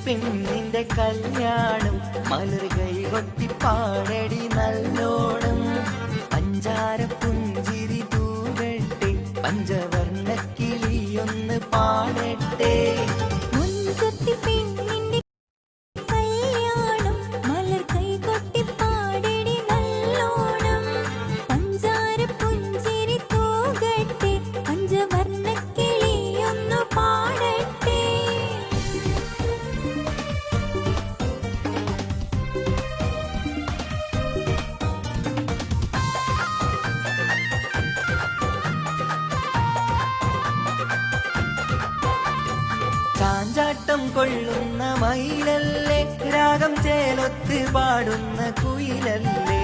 പെണ്ണിന്റെ കല്യാണം മലർകൈ കൊട്ടി പാടടി നല്ലോണം പഞ്ചാര പുഞ്ചിരി തൂകട്ടെ പഞ്ചവർണ്ണ കിളിയൊന്ന് പാടട്ടെ ചാഞ്ചാട്ടം കൊള്ളുന്ന മയിലല്ലേ രാഗം ചേലൊത്ത് പാടുന്ന കുയിലല്ലേ